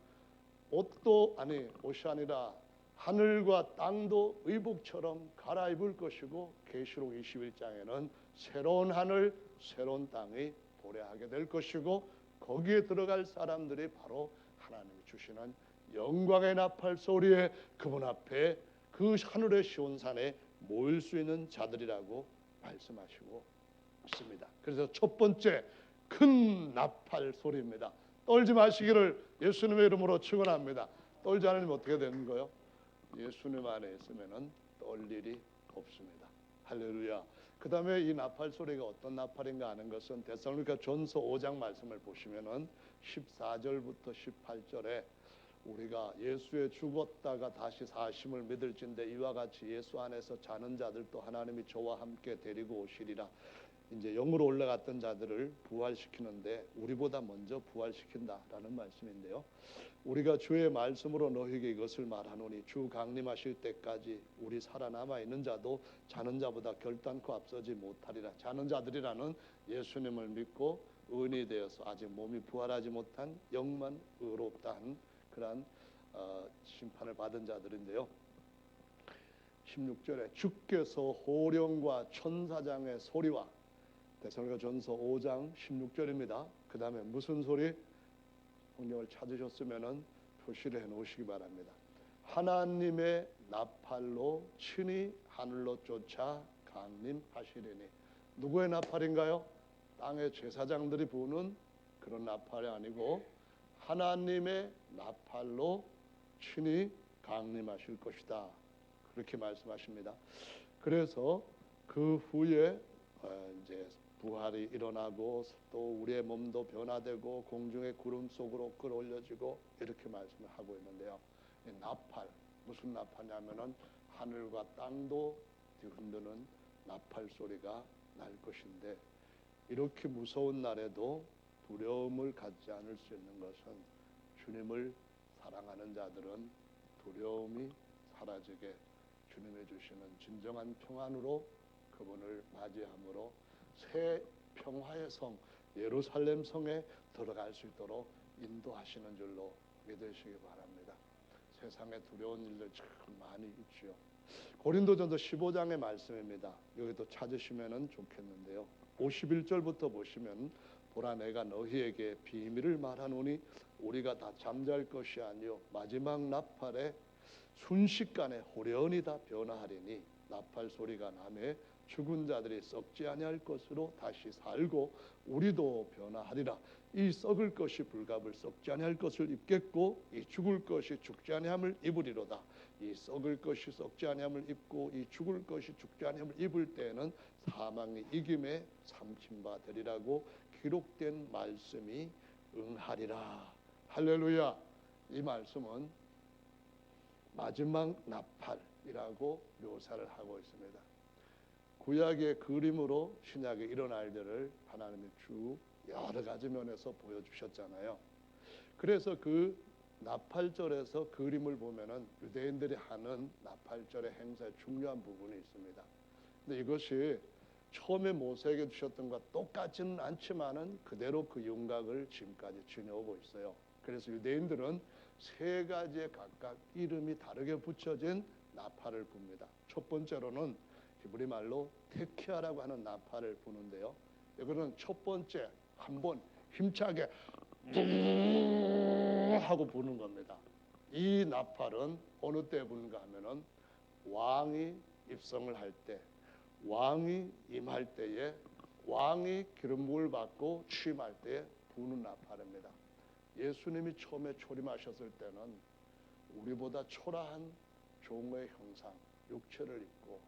옷이 아니라 하늘과 땅도 의복처럼 갈아입을 것이고, 계시록 21장에는 새로운 하늘 새로운 땅이 도래하게 될 것이고, 거기에 들어갈 사람들이 바로 하나님이 주시는 영광의 나팔 소리에 그분 앞에 그 하늘의 시온산에 모일 수 있는 자들이라고 말씀하시고 있습니다. 그래서 첫 번째 큰 나팔 소리입니다. 떨지 마시기를 예수님의 이름으로 축원합니다. 떨지 않으면 어떻게 되는 거예요? 예수님 안에 있으면은 떨 일이 없습니다. 할렐루야. 그 다음에 이 나팔 소리가 어떤 나팔인가 하는 것은 데살로니가 전서 5장 말씀을 보시면은 14절부터 18절에 우리가 예수의 죽었다가 다시 사심을 믿을진대 이와 같이 예수 안에서 자는 자들도 하나님이 저와 함께 데리고 오시리라. 이제 영으로 올라갔던 자들을 부활시키는데 우리보다 먼저 부활시킨다라는 말씀인데요. 우리가 주의 말씀으로 너희에게 이것을 말하노니 주 강림하실 때까지 우리 살아남아 있는 자도 자는 자보다 결단코 앞서지 못하리라. 자는 자들이라는 예수님을 믿고 의인이 되어서 아직 몸이 부활하지 못한 영만 의롭다 하는 그러한 심판을 받은 자들인데요. 16절에 주께서 호령과 천사장의 소리와, 데살로니가 전서 5장 16절입니다. 그 다음에 무슨 소리? 성경을 찾으셨으면 표시를 해놓으시기 바랍니다. 하나님의 나팔로 친히 하늘로 쫓아 강림하시리니. 누구의 나팔인가요? 땅의 제사장들이 부는 그런 나팔이 아니고 하나님의 나팔로 친히 강림하실 것이다. 그렇게 말씀하십니다. 그래서 그 후에 이제 부활이 일어나고 또 우리의 몸도 변화되고 공중의 구름 속으로 끌어올려지고 이렇게 말씀을 하고 있는데요. 이 나팔, 무슨 나팔이냐면은 하늘과 땅도 흔드는 나팔 소리가 날 것인데, 이렇게 무서운 날에도 두려움을 갖지 않을 수 있는 것은 주님을 사랑하는 자들은 두려움이 사라지게 주님이 주시는 진정한 평안으로 그분을 맞이함으로 새 평화의 성 예루살렘 성에 들어갈 수 있도록 인도하시는 줄로 믿으시기 바랍니다. 세상에 두려운 일들 참 많이 있지요. 고린도전서 15장의 말씀입니다. 여기도 찾으시면 좋겠는데요. 51절부터 보시면 보라 내가 너희에게 비밀을 말하노니 우리가 다 잠잘 것이 아니요 마지막 나팔에 순식간에 호련히 다 변화하리니 나팔 소리가 나매 죽은 자들이 썩지 아니할 것으로 다시 살고 우리도 변화하리라. 이 썩을 것이 불갑을 썩지 아니할 것을 입겠고 이 죽을 것이 죽지 아니함을 입으리로다. 이 썩을 것이 썩지 아니함을 입고 이 죽을 것이 죽지 아니함을 입을 때에는 사망이 이김에 삼킨 바 되리라고 기록된 말씀이 응하리라. 할렐루야. 이 말씀은 마지막 나팔이라고 묘사를 하고 있습니다. 구약의 그림으로 신약의 일어날 일들을 하나님이 쭉 여러 가지 면에서 보여주셨잖아요. 그래서 그 나팔절에서 그림을 보면은 유대인들이 하는 나팔절의 행사의 중요한 부분이 있습니다. 근데 이것이 처음에 모세에게 주셨던 것과 똑같지는 않지만은 그대로 그 윤곽을 지금까지 지녀오고 있어요. 그래서 유대인들은 세 가지의 각각 이름이 다르게 붙여진 나팔을 붑니다. 첫 번째로는 히브리 말로 테키아라고 하는 나팔을 부는데요. 이거는 첫 번째 한번 힘차게 하고 부는 겁니다. 이 나팔은 어느 때 부는가 하면은 왕이 입성을 할 때, 왕이 임할 때에, 왕이 기름 부음을 받고 취임할 때에 부는 나팔입니다. 예수님이 처음에 초림하셨을 때는 우리보다 초라한 종의 형상, 육체를 입고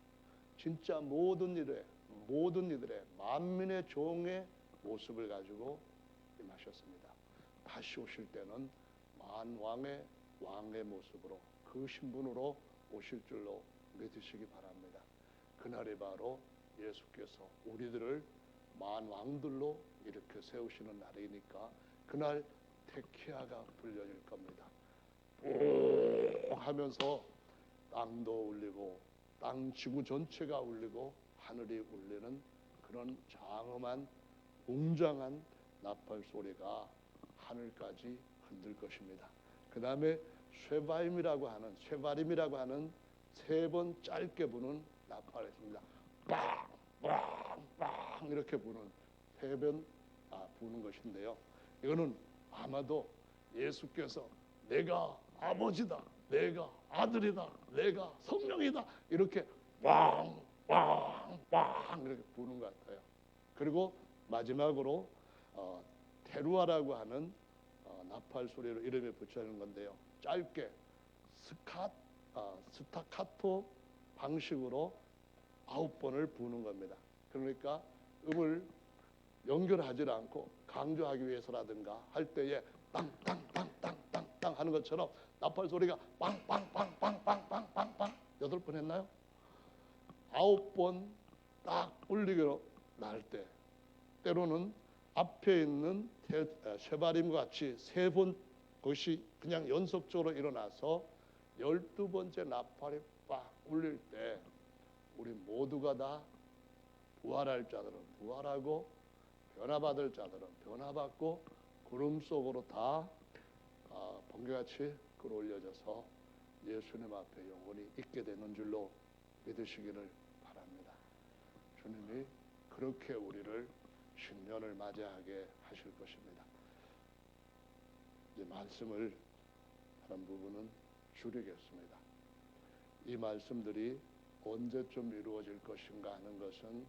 진짜 모든 이들의 만민의 종의 모습을 가지고 임하셨습니다. 다시 오실 때는 만왕의 왕의 모습으로 그 신분으로 오실 줄로 믿으시기 바랍니다. 그날이 바로 예수께서 우리들을 만왕들로 이렇게 세우시는 날이니까 그날 테키아가 불려질 겁니다. 오 하면서 땅도 울리고 땅 지구 전체가 울리고 하늘이 울리는 그런 장엄한 웅장한 나팔 소리가 하늘까지 흔들 것입니다. 그 다음에 쇠바림이라고 하는 3번 짧게 부는 나팔이 있습니다. 빵, 빵, 빵 이렇게 부는 3번 부는 것인데요. 이거는 아마도 예수께서 내가 아버지다, 내가 아들이다, 내가 성령이다 이렇게 빵, 빵, 빵 이렇게 부는 것 같아요. 그리고 마지막으로 테루아라고 하는 나팔 소리로 이름이 붙여지는 건데요. 짧게 스타카토 방식으로 9번을 부는 겁니다. 그러니까 음을 연결하지 않고 강조하기 위해서라든가 할 때에 땅땅땅땅땅땅 하는 것처럼 나팔 소리가 빵빵빵빵빵빵빵빵 8번 했나요? 9번 딱 울리기로 날 때 때로는 앞에 있는 쇠바림과 같이 3번 것이 그냥 연속적으로 일어나서 12번째 나팔이 빡 울릴 때 우리 모두가 다 부활할 자들은 부활하고 변화받을 자들은 변화받고 구름 속으로 다 번개같이 끌어올려져서 예수님 앞에 영원히 있게 되는 줄로 믿으시기를 바랍니다. 주님이 그렇게 우리를 신년을 맞이하게 하실 것입니다. 이제 말씀을 하는 부분은 줄이겠습니다. 이 말씀들이 언제쯤 이루어질 것인가 하는 것은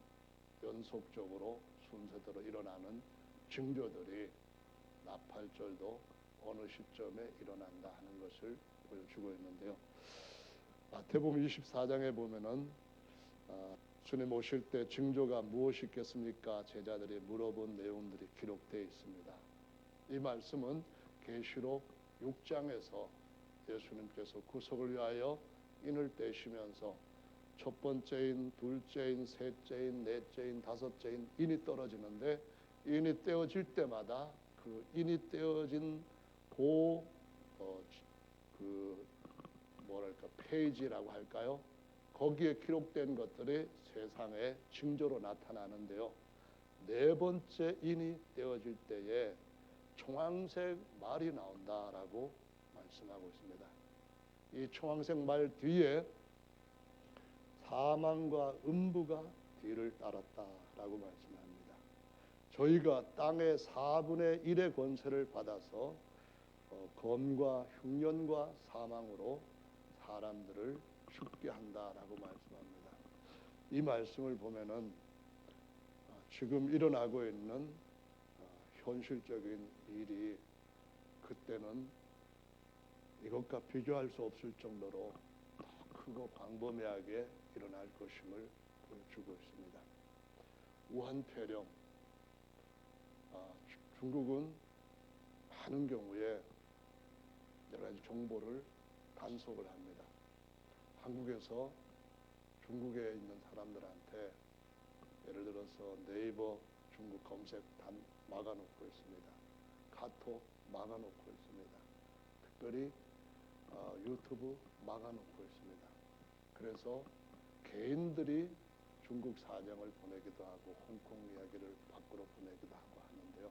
연속적으로 순서대로 일어나는 징조들이 나팔절도 어느 시점에 일어난다 하는 것을 보여주고 있는데요. 마태복음 24장에 보면은 주님 오실 때 징조가 무엇이 있겠습니까? 제자들이 물어본 내용들이 기록되어 있습니다. 이 말씀은 계시록 6장에서 예수님께서 구속을 위하여 인을 떼시면서 첫 번째인, 둘째인, 셋째인, 넷째인, 다섯째인 인이 떨어지는데 인이 떼어질 때마다 그 인이 떼어진 페이지라고 할까요? 거기에 기록된 것들이 세상의 징조로 나타나는데요. 4번째 인이 떼어질 때에 청황색 말이 나온다라고 말씀하고 있습니다. 이 청황색 말 뒤에 사망과 음부가 뒤를 따랐다라고 말씀합니다. 저희가 땅의 4분의 1의 권세를 받아서 검과 흉년과 사망으로 사람들을 죽게 한다라고 말씀합니다. 이 말씀을 보면은 지금 일어나고 있는 현실적인 일이 그때는 이것과 비교할 수 없을 정도로 더 크고 광범위하게 일어날 것임을 보여주고 있습니다. 우한 폐렴, 중국은 많은 경우에 여러 가지 정보를 단속을 합니다. 한국에서 중국에 있는 사람들한테 예를 들어서 네이버 중국 검색 단 막아놓고 있습니다. 카톡 막아놓고 있습니다. 특별히 유튜브 막아놓고 있습니다. 그래서 개인들이 중국 사정을 보내기도 하고 홍콩 이야기를 밖으로 보내기도 하고 하는데요.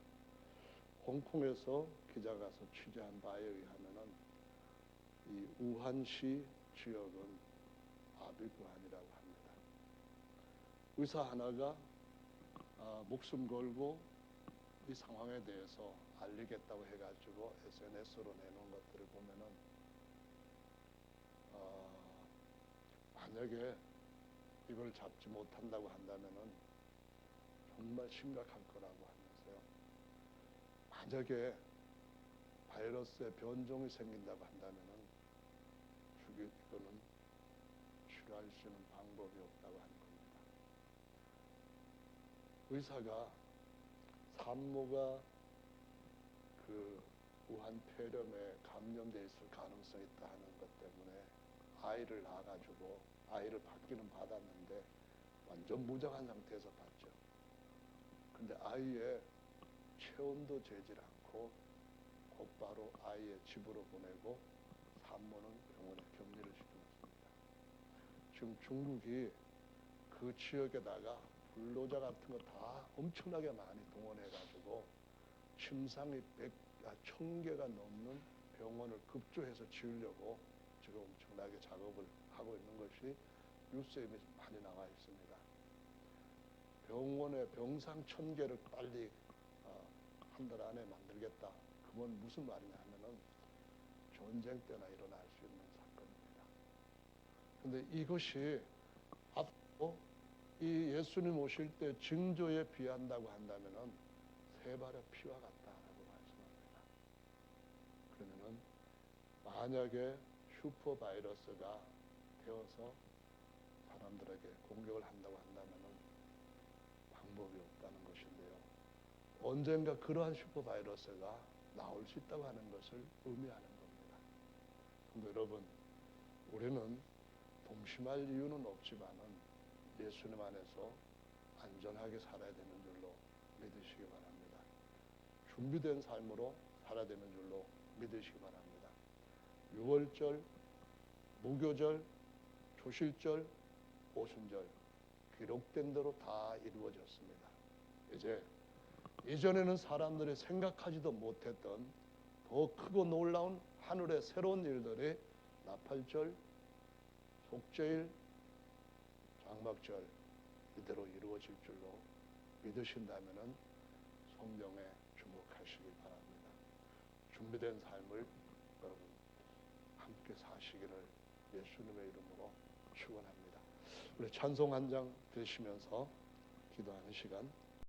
홍콩에서 기자가 가서 취재한 바에 의하면은 이 우한시 지역은 아비구한이라고 합니다. 의사 하나가 목숨 걸고 이 상황에 대해서 알리겠다고 해가지고 SNS로 내놓은 것들을 보면은 만약에 이걸 잡지 못한다고 한다면은 정말 심각할 거라고 하면서요. 만약에 바이러스의 변종이 생긴다고 한다면은 이거는 치료할 수 있는 방법이 없다고 하는 겁니다. 의사가 산모가 그 우한 폐렴에 감염돼 있을 가능성이 있다 하는 것 때문에 아이를 낳아가지고 아이를 받기는 받았는데 완전 무장한 상태에서 받죠. 근데 아이의 체온도 재질 않고 곧바로 아이의 집으로 보내고 산모는 병원에 격리를 시켜놨습니다. 지금 중국이 그 지역에다가 근로자 같은 거 다 엄청나게 많이 동원해가지고 침상이 1000개가 넘는 병원을 급조해서 지으려고 지금 엄청나게 작업을 하고 있는 것이 뉴스에 많이 나와 있습니다. 병원에 병상 1000개를 빨리 한 달 안에 만들겠다. 그건 무슨 말이냐 하면은 전쟁 때나 일어날 수 있는 사건입니다. 그런데 이것이 앞으로 이 예수님 오실 때 징조에 비한다고 한다면은 세 발의 피와 같다라고 말씀합니다. 그러면은 만약에 슈퍼 바이러스가 되어서 사람들에게 공격을 한다고 한다면은 방법이 없다는 것인데요. 언젠가 그러한 슈퍼 바이러스가 나올 수 있다고 하는 것을 의미하는 겁니다. 근데 여러분, 우리는 동심할 이유는 없지만은 예수님 안에서 안전하게 살아야 되는 줄로 믿으시기 바랍니다. 준비된 삶으로 살아야 되는 줄로 믿으시기 바랍니다. 유월절, 무교절, 초실절, 오순절 기록된 대로 다 이루어졌습니다. 이제 이전에는 사람들이 생각하지도 못했던 더 크고 놀라운 하늘의 새로운 일들이 나팔절, 속죄일, 장막절 이대로 이루어질 줄로 믿으신다면은 성경에 주목하시기 바랍니다. 준비된 삶을 여러분 함께 사시기를 예수님의 이름으로 축원합니다. 우리 찬송 한 장 드시면서 기도하는 시간